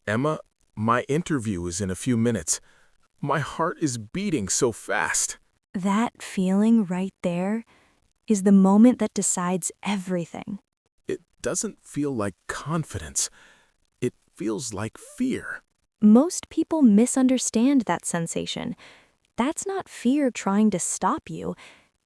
Emma, my interview is in a few minutes. My heart is beating so fast. That feeling right there is the moment that decides everything. It doesn't feel like confidence. It feels like fear. Most people misunderstand that sensation. That's not fear trying to stop you.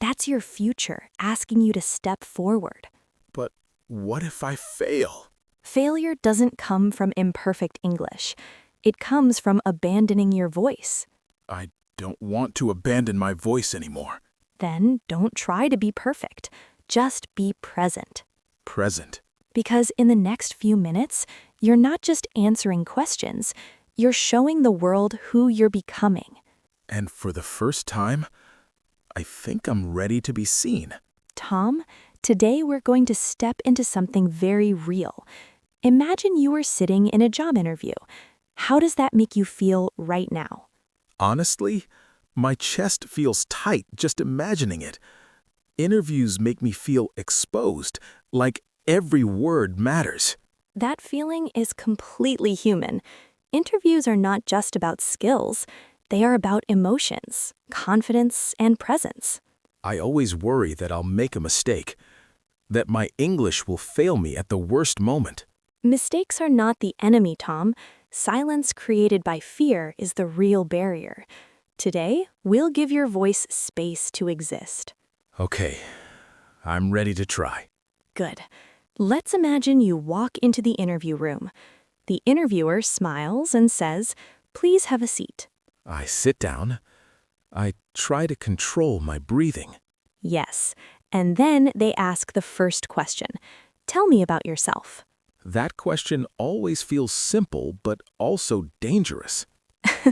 That's your future asking you to step forward. But what if I fail? Failure doesn't come from imperfect English. It comes from abandoning your voice. I don't want to abandon my voice anymore. Then don't try to be perfect. Just be present. Present. Because in the next few minutes, you're not just answering questions, you're showing the world who you're becoming. And for the first time, I think I'm ready to be seen. Tom, today we're going to step into something very real. Imagine you were sitting in a job interview. How does that make you feel right now? Honestly, my chest feels tight just imagining it. Interviews make me feel exposed, like every word matters. That feeling is completely human. Interviews are not just about skills. They are about emotions, confidence, and presence. I always worry that I'll make a mistake, that my English will fail me at the worst moment. Mistakes are not the enemy, Tom. Silence created by fear is the real barrier. Today, we'll give your voice space to exist. Okay, I'm ready to try. Good. Let's imagine you walk into the interview room. The interviewer smiles and says, "Please have a seat." I sit down. I try to control my breathing. Yes. And then they ask the first question. Tell me about yourself. That question always feels simple, but also dangerous.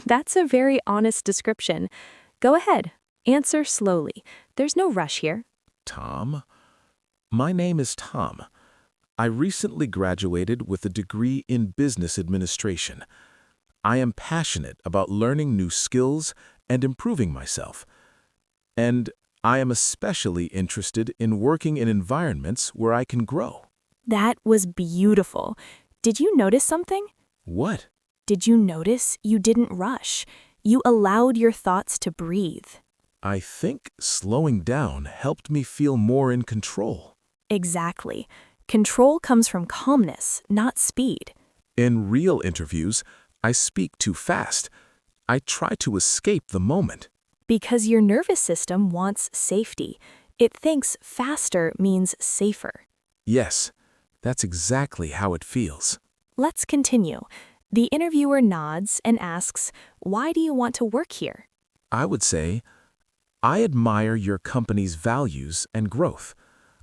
That's a very honest description. Go ahead. Answer slowly. There's no rush here. Tom? My name is Tom. I recently graduated with a degree in business administration. I am passionate about learning new skills and improving myself. And I am especially interested in working in environments where I can grow. That was beautiful. Did you notice something? What? Did you notice you didn't rush? You allowed your thoughts to breathe. I think slowing down helped me feel more in control. Exactly. Control comes from calmness, not speed. In real interviews, I speak too fast. I try to escape the moment. Because your nervous system wants safety. It thinks faster means safer. Yes, that's exactly how it feels. Let's continue. The interviewer nods and asks, "Why do you want to work here?" I would say, I admire your company's values and growth.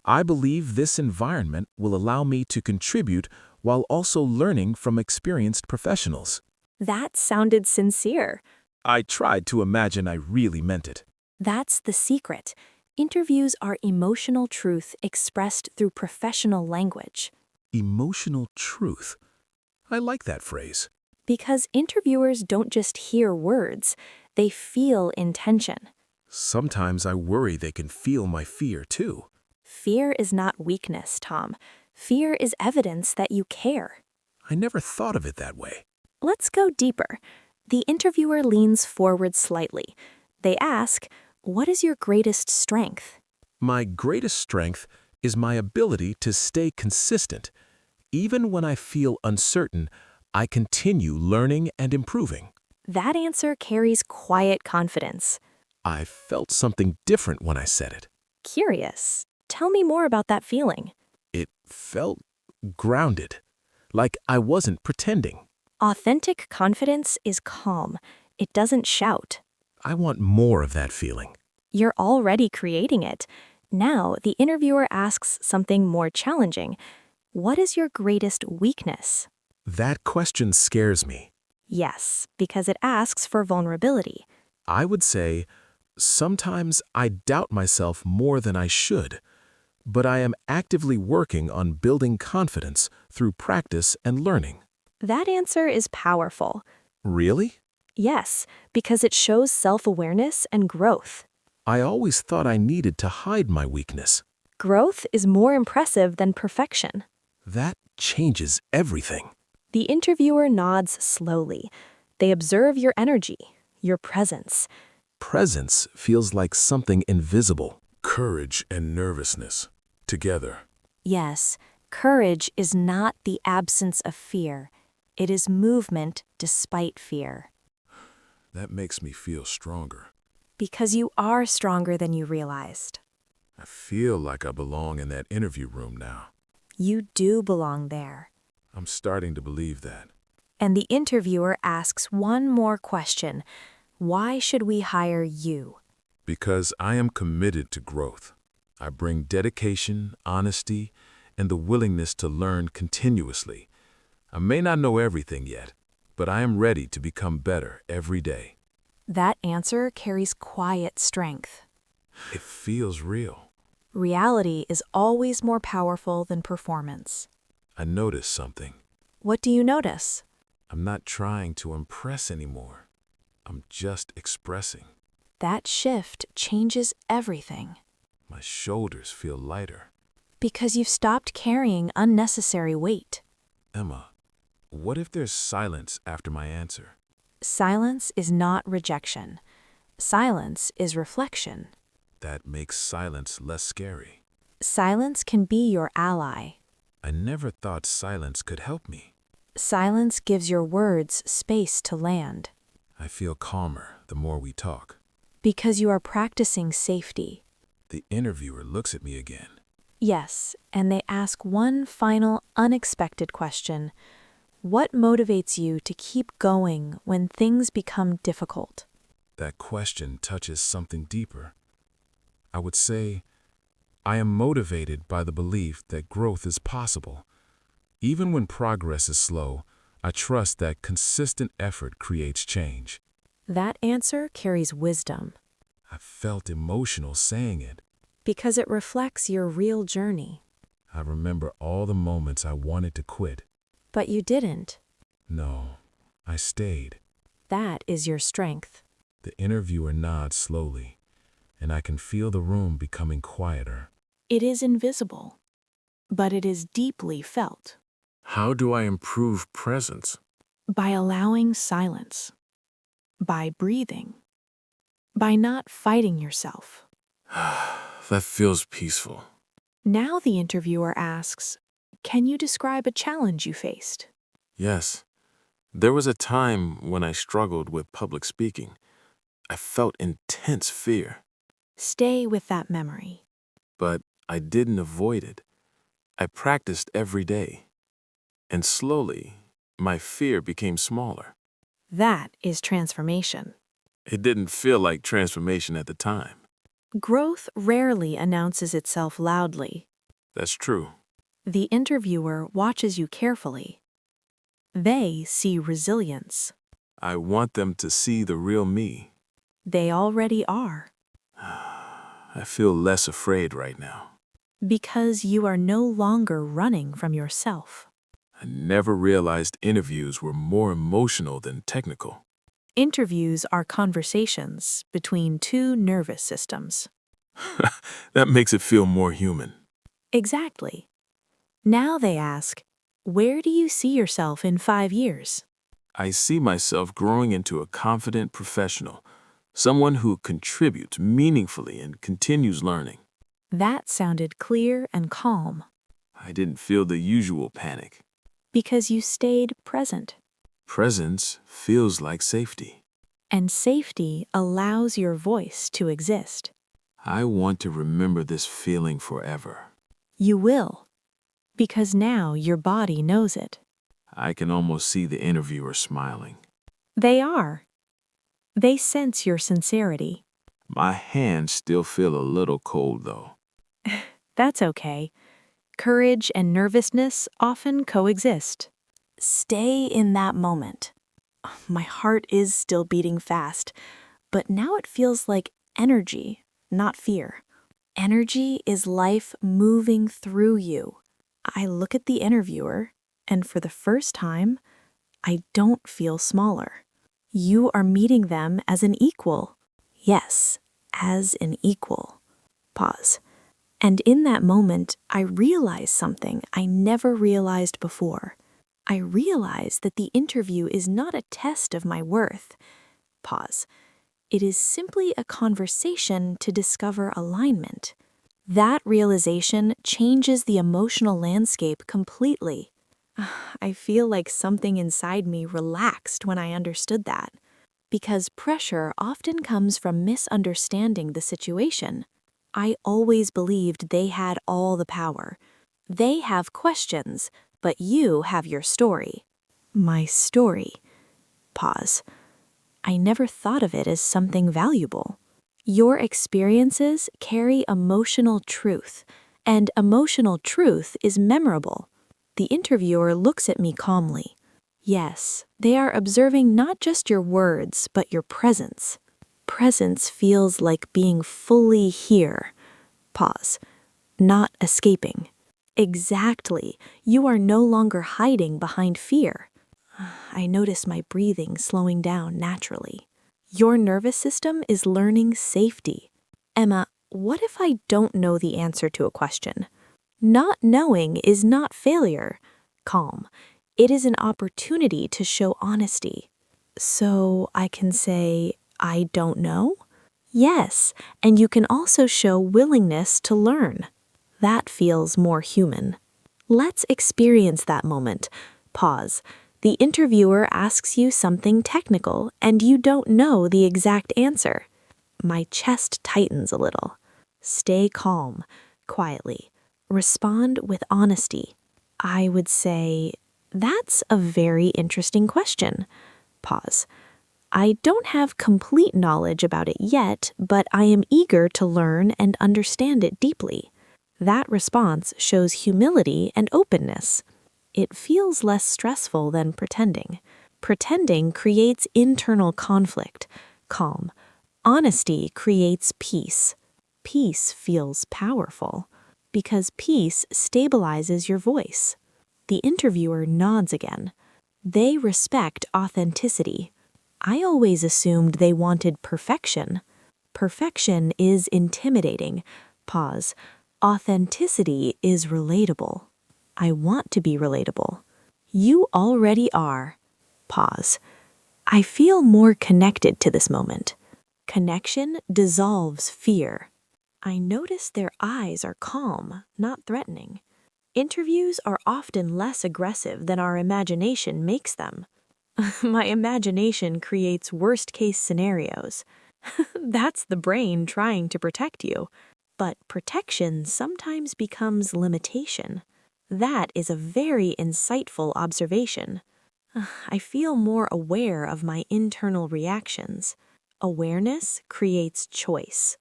I believe this environment will allow me to contribute while also learning from experienced professionals. That sounded sincere. I tried to imagine I really meant it. That's the secret. Interviews are emotional truth expressed through professional language. Emotional truth. I like that phrase. Because interviewers don't just hear words, they feel intention. Sometimes I worry they can feel my fear too. Fear is not weakness, Tom. Fear is evidence that you care. I never thought of it that way. Let's go deeper. The interviewer leans forward slightly. They ask, "What is your greatest strength?" My greatest strength is my ability to stay consistent. Even when I feel uncertain, I continue learning and improving. That answer carries quiet confidence. I felt something different when I said it. Curious. Tell me more about that feeling. It felt grounded, like I wasn't pretending. Authentic confidence is calm. It doesn't shout. I want more of that feeling. You're already creating it. Now, the interviewer asks something more challenging. What is your greatest weakness? That question scares me. Yes, because it asks for vulnerability. I would say, sometimes I doubt myself more than I should, but I am actively working on building confidence through practice and learning. That answer is powerful. Really? Yes, because it shows self-awareness and growth. I always thought I needed to hide my weakness. Growth is more impressive than perfection. That changes everything. The interviewer nods slowly. They observe your energy, your presence. Presence feels like something invisible. Courage and nervousness together. Yes, courage is not the absence of fear. It is movement despite fear. That makes me feel stronger. Because you are stronger than you realized. I feel like I belong in that interview room now. You do belong there. I'm starting to believe that. And the interviewer asks one more question. Why should we hire you? Because I am committed to growth. I bring dedication, honesty, and the willingness to learn continuously. I may not know everything yet, but I am ready to become better every day. That answer carries quiet strength. It feels real. Reality is always more powerful than performance. I notice something. What do you notice? I'm not trying to impress anymore. I'm just expressing. That shift changes everything. My shoulders feel lighter. Because you've stopped carrying unnecessary weight. Emma, what if there's silence after my answer? Silence is not rejection. Silence is reflection. That makes silence less scary. Silence can be your ally. I never thought silence could help me. Silence gives your words space to land. I feel calmer the more we talk. Because you are practicing safety. The interviewer looks at me again. Yes, and they ask one final unexpected question. What motivates you to keep going when things become difficult? That question touches something deeper. I would say, I am motivated by the belief that growth is possible. Even when progress is slow, I trust that consistent effort creates change. That answer carries wisdom. I felt emotional saying it. Because it reflects your real journey. I remember all the moments I wanted to quit. But you didn't. No, I stayed. That is your strength. The interviewer nods slowly, and I can feel the room becoming quieter. It is invisible, but it is deeply felt. How do I improve presence? By allowing silence. By breathing. By not fighting yourself. That feels peaceful. Now the interviewer asks, can you describe a challenge you faced? Yes. There was a time when I struggled with public speaking. I felt intense fear. Stay with that memory. But I didn't avoid it. I practiced every day. And slowly, my fear became smaller. That is transformation. It didn't feel like transformation at the time. Growth rarely announces itself loudly. That's true. The interviewer watches you carefully. They see resilience. I want them to see the real me. They already are. I feel less afraid right now. Because you are no longer running from yourself. I never realized interviews were more emotional than technical. Interviews are conversations between two nervous systems. That makes it feel more human. Exactly. Now they ask, where do you see yourself in 5 years? I see myself growing into a confident professional, someone who contributes meaningfully and continues learning. That sounded clear and calm. I didn't feel the usual panic. Because you stayed present. Presence feels like safety. And safety allows your voice to exist. I want to remember this feeling forever. You will. Because now your body knows it. I can almost see the interviewer smiling. They are. They sense your sincerity. My hands still feel a little cold, though. That's okay. Courage and nervousness often coexist. Stay in that moment. My heart is still beating fast, but now it feels like energy, not fear. Energy is life moving through you. I look at the interviewer, and for the first time, I don't feel smaller. You are meeting them as an equal. Yes, as an equal. Pause. And in that moment, I realize something I never realized before. I realize that the interview is not a test of my worth. Pause. It is simply a conversation to discover alignment. That realization changes the emotional landscape completely. I feel like something inside me relaxed when I understood that. Because pressure often comes from misunderstanding the situation. I always believed they had all the power. They have questions, but you have your story. My story. Pause. I never thought of it as something valuable. Your experiences carry emotional truth, and emotional truth is memorable. The interviewer looks at me calmly. Yes, they are observing not just your words, but your presence. Presence feels like being fully here. Pause. Not escaping. Exactly. You are no longer hiding behind fear. I notice my breathing slowing down naturally. Your nervous system is learning safety. Emma, what if I don't know the answer to a question? Not knowing is not failure. Calm. It is an opportunity to show honesty. So I can say, I don't know? Yes, and you can also show willingness to learn. That feels more human. Let's experience that moment. Pause. The interviewer asks you something technical and you don't know the exact answer. My chest tightens a little. Stay calm, quietly. Respond with honesty. I would say, that's a very interesting question. Pause. I don't have complete knowledge about it yet, but I am eager to learn and understand it deeply. That response shows humility and openness. It feels less stressful than pretending. Pretending creates internal conflict. Calm. Honesty creates peace. Peace feels powerful because peace stabilizes your voice. The interviewer nods again. They respect authenticity. I always assumed they wanted perfection. Perfection is intimidating. Pause. Authenticity is relatable. I want to be relatable. You already are. Pause. I feel more connected to this moment. Connection dissolves fear. I notice their eyes are calm, not threatening. Interviews are often less aggressive than our imagination makes them. My imagination creates worst-case scenarios. That's the brain trying to protect you. But protection sometimes becomes limitation. That is a very insightful observation. I feel more aware of my internal reactions. Awareness creates choice.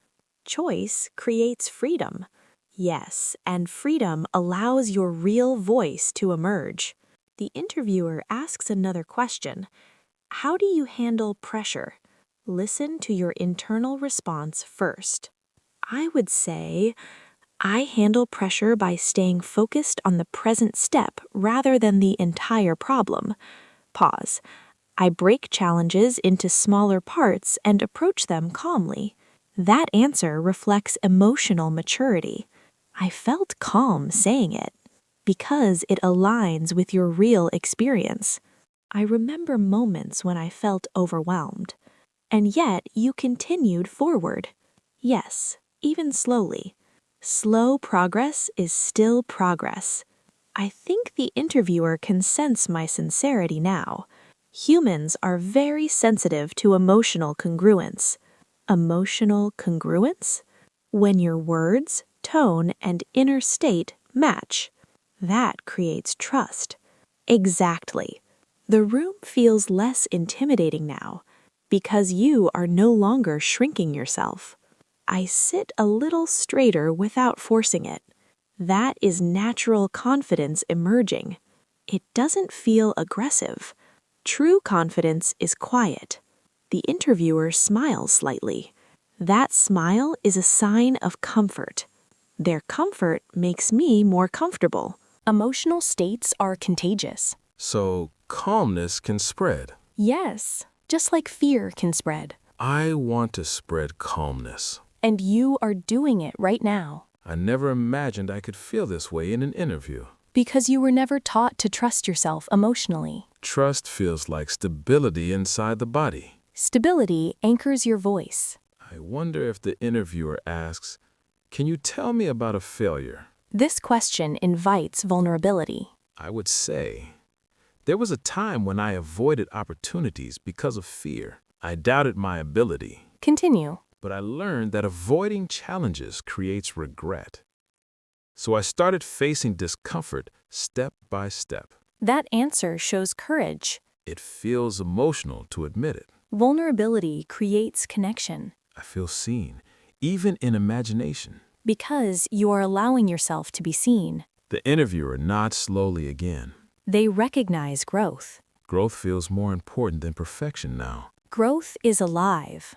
Choice creates freedom. Yes, and freedom allows your real voice to emerge. The interviewer asks another question. How do you handle pressure? Listen to your internal response first. I would say, I handle pressure by staying focused on the present step rather than the entire problem. Pause. I break challenges into smaller parts and approach them calmly. That answer reflects emotional maturity. I felt calm saying it because it aligns with your real experience. I remember moments when I felt overwhelmed, and yet you continued forward. Yes, even slowly. Slow progress is still progress. I think the interviewer can sense my sincerity now. Humans are very sensitive to emotional congruence. Emotional congruence? When your words, tone, and inner state match. That creates trust. Exactly. The room feels less intimidating now because you are no longer shrinking yourself. I sit a little straighter without forcing it. That is natural confidence emerging. It doesn't feel aggressive. True confidence is quiet. The interviewer smiles slightly. That smile is a sign of comfort. Their comfort makes me more comfortable. Emotional states are contagious. So calmness can spread. Yes, just like fear can spread. I want to spread calmness. And you are doing it right now. I never imagined I could feel this way in an interview. Because you were never taught to trust yourself emotionally. Trust feels like stability inside the body. Stability anchors your voice. I wonder if the interviewer asks, "Can you tell me about a failure?" This question invites vulnerability. I would say, "There was a time when I avoided opportunities because of fear. I doubted my ability, Continue. but I learned that avoiding challenges creates regret. So I started facing discomfort step by step." That answer shows courage. It feels emotional to admit it. Vulnerability creates connection. I feel seen, even in imagination. Because you are allowing yourself to be seen. The interviewer nods slowly again. They recognize growth. Growth feels more important than perfection now. Growth is alive.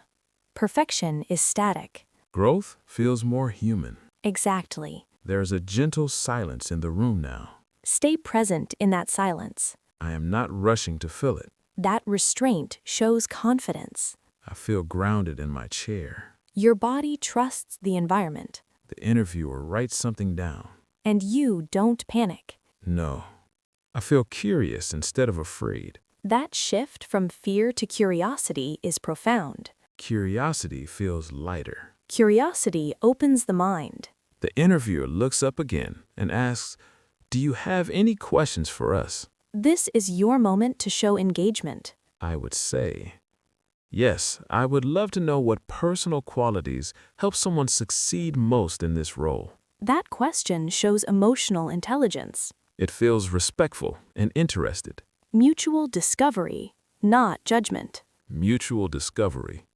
Perfection is static. Growth feels more human. Exactly. There's a gentle silence in the room now. Stay present in that silence. I am not rushing to fill it. That restraint shows confidence. I feel grounded in my chair. Your body trusts the environment. The interviewer writes something down. And you don't panic. No. I feel curious instead of afraid. That shift from fear to curiosity is profound. Curiosity feels lighter. Curiosity opens the mind. The interviewer looks up again and asks, "Do you have any questions for us?" This is your moment to show engagement. I would say, "Yes, I would love to know what personal qualities help someone succeed most in this role." That question shows emotional intelligence. It feels respectful and interested. Mutual discovery, not judgment. Mutual discovery,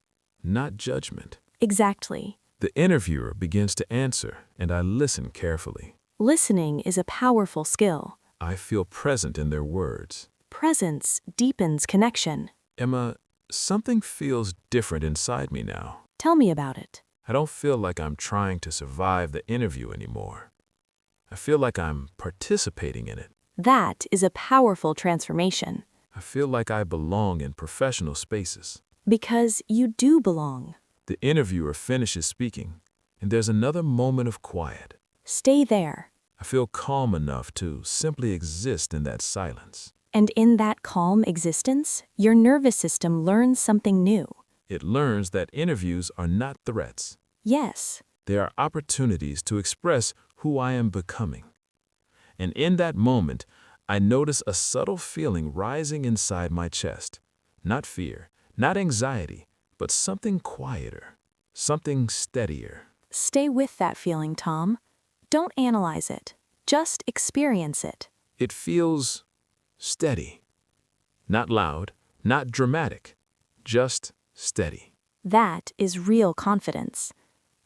not judgment. Exactly. The interviewer begins to answer, and I listen carefully. Listening is a powerful skill. I feel present in their words. Presence deepens connection. Emma, something feels different inside me now. Tell me about it. I don't feel like I'm trying to survive the interview anymore. I feel like I'm participating in it. That is a powerful transformation. I feel like I belong in professional spaces. Because you do belong. The interviewer finishes speaking, and there's another moment of quiet. Stay there. I feel calm enough to simply exist in that silence. And in that calm existence, your nervous system learns something new. It learns that interviews are not threats. Yes. They are opportunities to express who I am becoming. And in that moment, I notice a subtle feeling rising inside my chest. Not fear, not anxiety, but something quieter, something steadier. Stay with that feeling, Tom. Don't analyze it. Just experience it. It feels steady. Not loud, not dramatic, just steady. That is real confidence.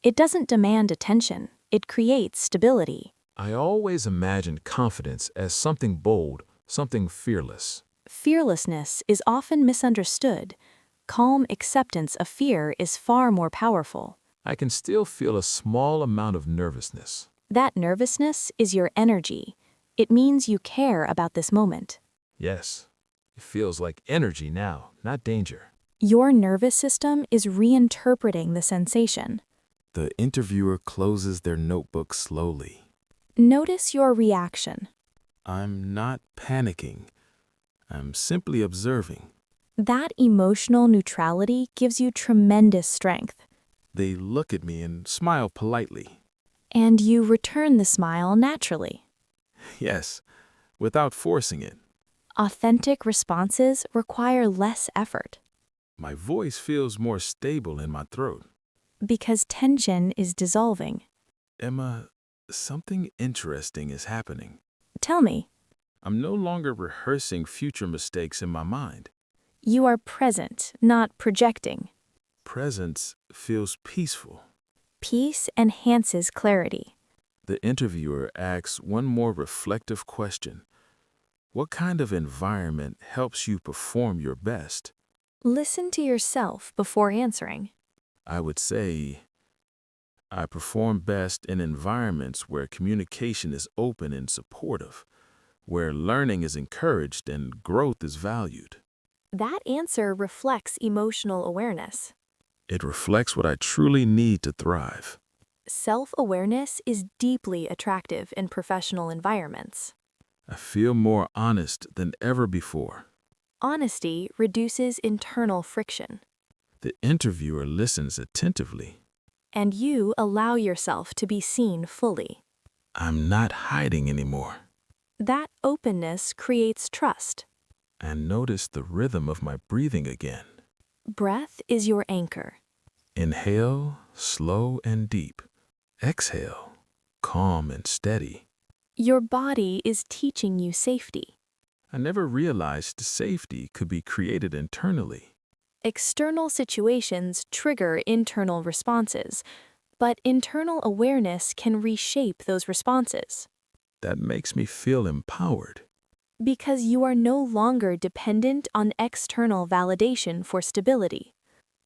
It doesn't demand attention. It creates stability. I always imagined confidence as something bold, something fearless. Fearlessness is often misunderstood. Calm acceptance of fear is far more powerful. I can still feel a small amount of nervousness. That nervousness is your energy. It means you care about this moment. Yes, it feels like energy now, not danger. Your nervous system is reinterpreting the sensation. The interviewer closes their notebook slowly. Notice your reaction. I'm not panicking. I'm simply observing. That emotional neutrality gives you tremendous strength. They look at me and smile politely. And you return the smile naturally. Yes, without forcing it. Authentic responses require less effort. My voice feels more stable in my throat. Because tension is dissolving. Emma, something interesting is happening. Tell me. I'm no longer rehearsing future mistakes in my mind. You are present, not projecting. Presence feels peaceful. Peace enhances clarity. The interviewer asks one more reflective question. What kind of environment helps you perform your best? Listen to yourself before answering. I would say, I perform best in environments where communication is open and supportive, where learning is encouraged and growth is valued. That answer reflects emotional awareness. It reflects what I truly need to thrive. Self-awareness is deeply attractive in professional environments. I feel more honest than ever before. Honesty reduces internal friction, The interviewer listens attentively. and you allow yourself to be seen fully. I'm not hiding anymore. That openness creates trust. I notice the rhythm of my breathing again. Breath is your anchor. Inhale, slow and deep. Exhale, calm and steady. Your body is teaching you safety. I never realized safety could be created internally. External situations trigger internal responses, but internal awareness can reshape those responses. That makes me feel empowered. Because you are no longer dependent on external validation for stability.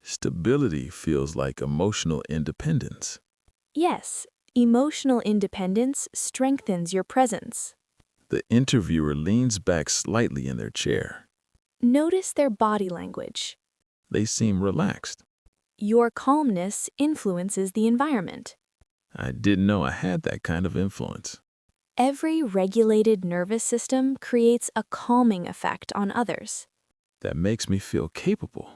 Stability feels like emotional independence. Yes, emotional independence strengthens your presence. The interviewer leans back slightly in their chair. Notice their body language. They seem relaxed. Your calmness influences the environment. I didn't know I had that kind of influence. Every regulated nervous system creates a calming effect on others. That makes me feel capable.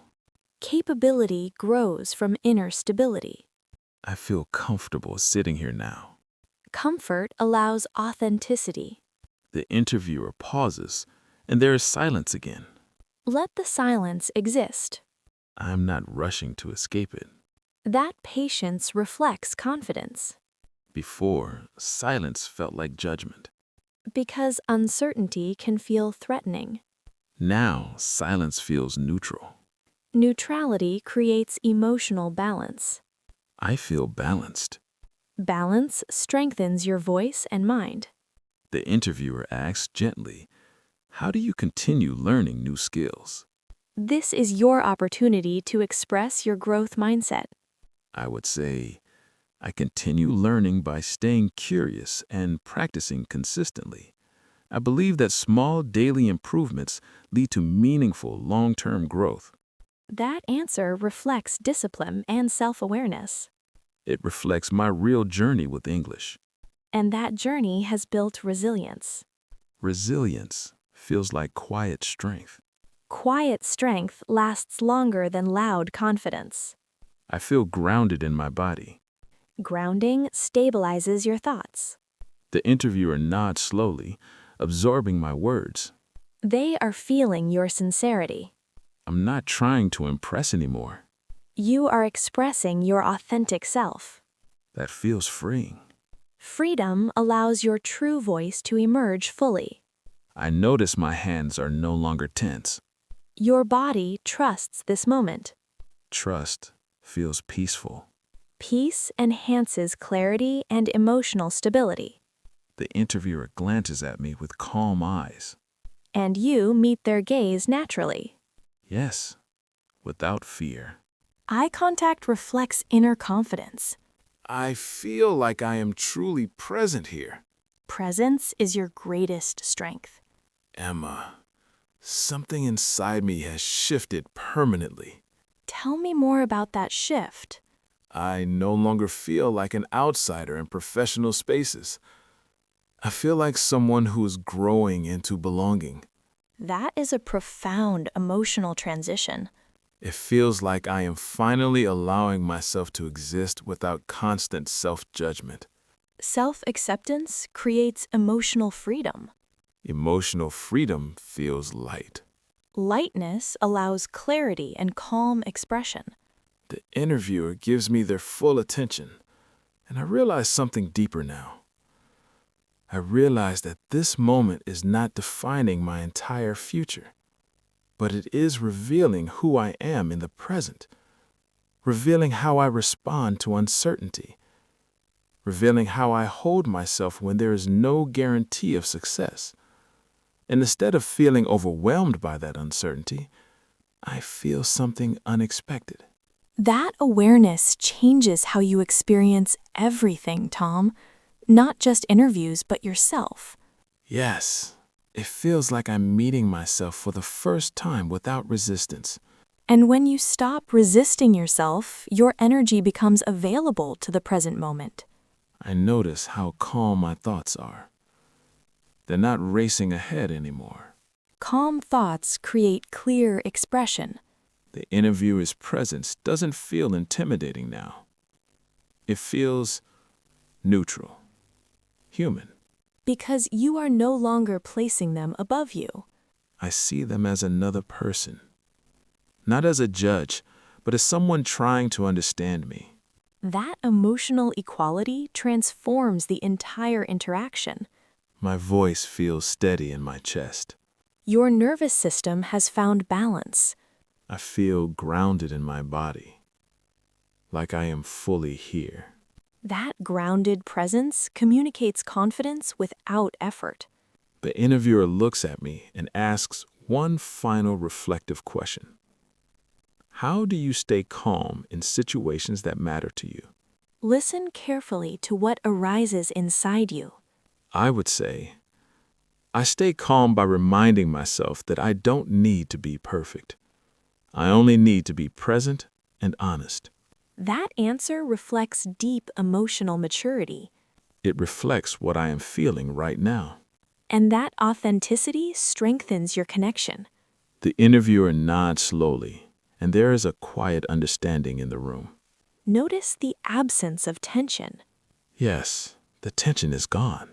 Capability grows from inner stability. I feel comfortable sitting here now. Comfort allows authenticity. The interviewer pauses, and there is silence again. Let the silence exist. I'm not rushing to escape it. That patience reflects confidence. Before, silence felt like judgment. Because uncertainty can feel threatening. Now, silence feels neutral. Neutrality creates emotional balance. I feel balanced. Balance strengthens your voice and mind. The interviewer asks gently, "How do you continue learning new skills?" This is your opportunity to express your growth mindset. I would say, I continue learning by staying curious and practicing consistently. I believe that small daily improvements lead to meaningful long-term growth. That answer reflects discipline and self-awareness. It reflects my real journey with English. And that journey has built resilience. Resilience feels like quiet strength. Quiet strength lasts longer than loud confidence. I feel grounded in my body. Grounding stabilizes your thoughts. The interviewer nods slowly, absorbing my words. They are feeling your sincerity. I'm not trying to impress anymore. You are expressing your authentic self. That feels freeing. Freedom allows your true voice to emerge fully. I notice my hands are no longer tense. Your body trusts this moment. Trust feels peaceful. Peace enhances clarity and emotional stability. The interviewer glances at me with calm eyes. And you meet their gaze naturally. Yes, without fear. Eye contact reflects inner confidence. I feel like I am truly present here. Presence is your greatest strength. Emma, something inside me has shifted permanently. Tell me more about that shift. I no longer feel like an outsider in professional spaces. I feel like someone who is growing into belonging. That is a profound emotional transition. It feels like I am finally allowing myself to exist without constant self-judgment. Self-acceptance creates emotional freedom. Emotional freedom feels light. Lightness allows clarity and calm expression. The interviewer gives me their full attention, and I realize something deeper now. I realize that this moment is not defining my entire future, but it is revealing who I am in the present, revealing how I respond to uncertainty, revealing how I hold myself when there is no guarantee of success. And instead of feeling overwhelmed by that uncertainty, I feel something unexpected. That awareness changes how you experience everything, Tom. Not just interviews, but yourself. Yes, it feels like I'm meeting myself for the first time without resistance. And when you stop resisting yourself, your energy becomes available to the present moment. I notice how calm my thoughts are. They're not racing ahead anymore. Calm thoughts create clear expression. The interviewer's presence doesn't feel intimidating now. It feels neutral, human. Because you are no longer placing them above you. I see them as another person. Not as a judge, but as someone trying to understand me. That emotional equality transforms the entire interaction. My voice feels steady in my chest. Your nervous system has found balance. I feel grounded in my body, like I am fully here. That grounded presence communicates confidence without effort. The interviewer looks at me and asks one final reflective question. How do you stay calm in situations that matter to you? Listen carefully to what arises inside you. I would say, I stay calm by reminding myself that I don't need to be perfect. I only need to be present and honest. That answer reflects deep emotional maturity. It reflects what I am feeling right now. And that authenticity strengthens your connection. The interviewer nods slowly, and there is a quiet understanding in the room. Notice the absence of tension. Yes, the tension is gone.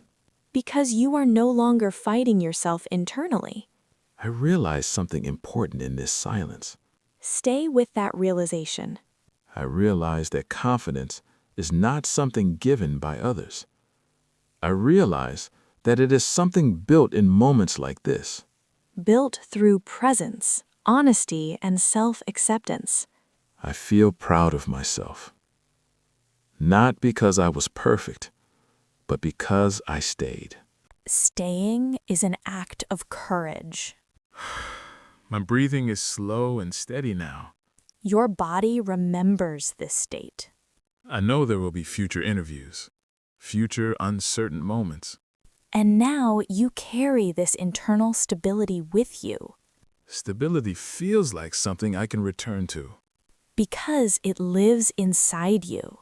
Because you are no longer fighting yourself internally. I realize something important in this silence. Stay with that realization. I realize that confidence is not something given by others. I realize that it is something built in moments like this. Built through presence, honesty, and self-acceptance. I feel proud of myself. Not because I was perfect, but because I stayed. Staying is an act of courage. My breathing is slow and steady now. Your body remembers this state. I know there will be future interviews, future uncertain moments. And now you carry this internal stability with you. Stability feels like something I can return to. Because it lives inside you.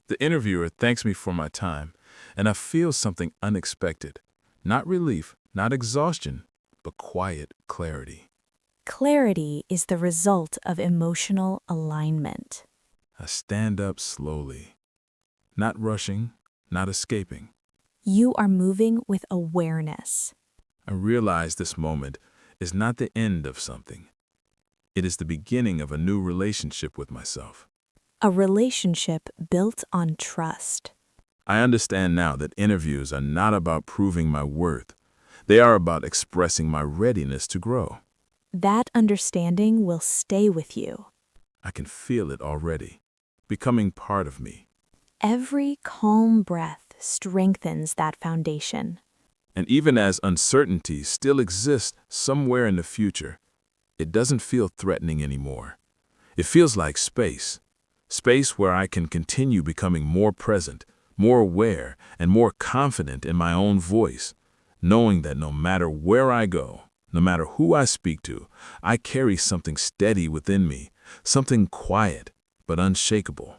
The interviewer thanks me for my time, and I feel something unexpected. Not relief, not exhaustion, but quiet clarity. Clarity is the result of emotional alignment. I stand up slowly, not rushing, not escaping. You are moving with awareness. I realize this moment is not the end of something. It is the beginning of a new relationship with myself. A relationship built on trust. I understand now that interviews are not about proving my worth. They are about expressing my readiness to grow. That understanding will stay with you. I can feel it already, becoming part of me. Every calm breath strengthens that foundation. And even as uncertainty still exists somewhere in the future, it doesn't feel threatening anymore. It feels like space. Space where I can continue becoming more present, more aware, and more confident in my own voice, knowing that no matter where I go, no matter who I speak to, I carry something steady within me, something quiet but unshakable.